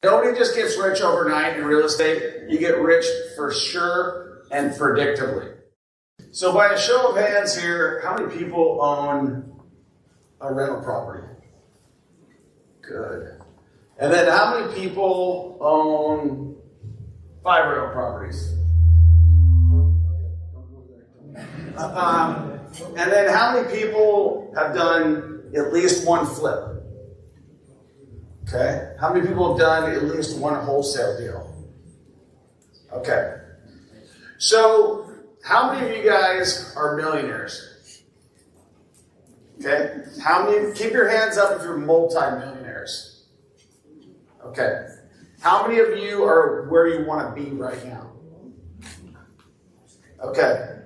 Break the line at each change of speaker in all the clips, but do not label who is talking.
Nobody just gets rich overnight in real estate. You get rich for sure and predictably. So by a show of hands here, how many people own a rental property? Good. And then how many people own 5 rental properties? And then how many people have done at least one flip? Okay. How many people have done at least one wholesale deal? Okay. So how many of you guys are millionaires? Okay. How many? Keep your hands up if you're multi-millionaires. Okay. How many of you are where you want to be right now? Okay.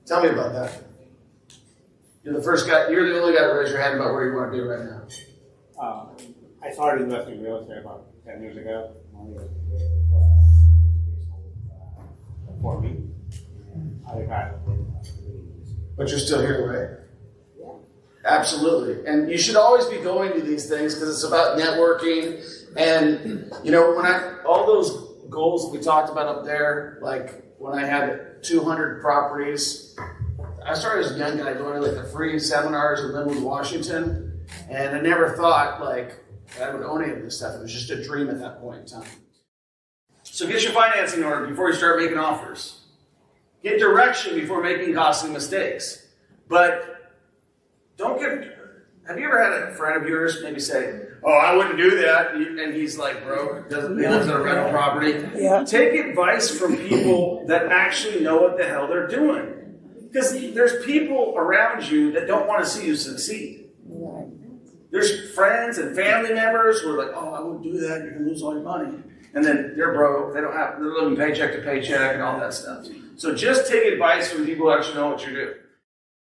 Tell me about that. You're the first guy. You're the only guy to raise your hand about where you want to be right now.
I started investing in real estate about 10 years ago. Money was for me.
But you're still here, right? Yeah. Absolutely. And you should always be going to these things because it's about networking. And, you know, all those goals that we talked about up there, like when I had 200 properties, I started as a young guy going to like the free seminars in Linwood, Washington. And I never thought like I would own any of this stuff. It was just a dream at that point in time. So get your financing in order before you start making offers. Get direction before making costly mistakes. But have you ever had a friend of yours maybe say, oh, I wouldn't do that, and he's like broke, he lives in a rental property? Yeah. Take advice from people that actually know what the hell they're doing. Because there's people around you that don't want to see you succeed. Right. There's friends and family members who are like, oh, I wouldn't do that, you're going to lose all your money. And then they're broke, they're living paycheck to paycheck and all that stuff. So just take advice from people who actually know what you're doing.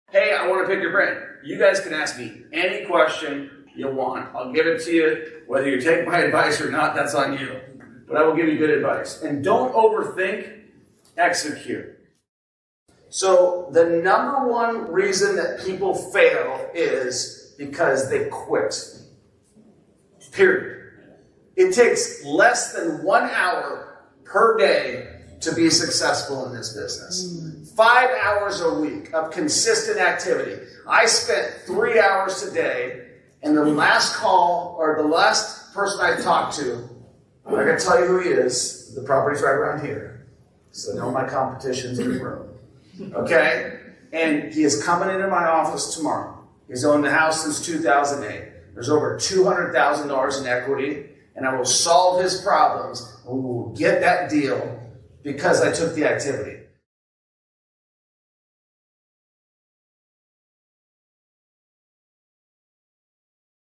Hey, I want to pick your brain. You guys can ask me any question you want. I'll give it to you. Whether you take my advice or not, that's on you. But I will give you good advice. And don't overthink, execute. So the number one reason that people fail is because they quit. Period. It takes less than 1 hour per day to be successful in this business. 5 hours a week of consistent activity. I spent 3 hours today, and the last call, or the last person I talked to, I'm not going to tell you who he is. The property's right around here. So know my competition's in the room. Okay? And he is coming into my office tomorrow. He's owned the house since 2008. There's over $200,000 in equity, and I will solve his problems, and we will get that deal because I took the activity.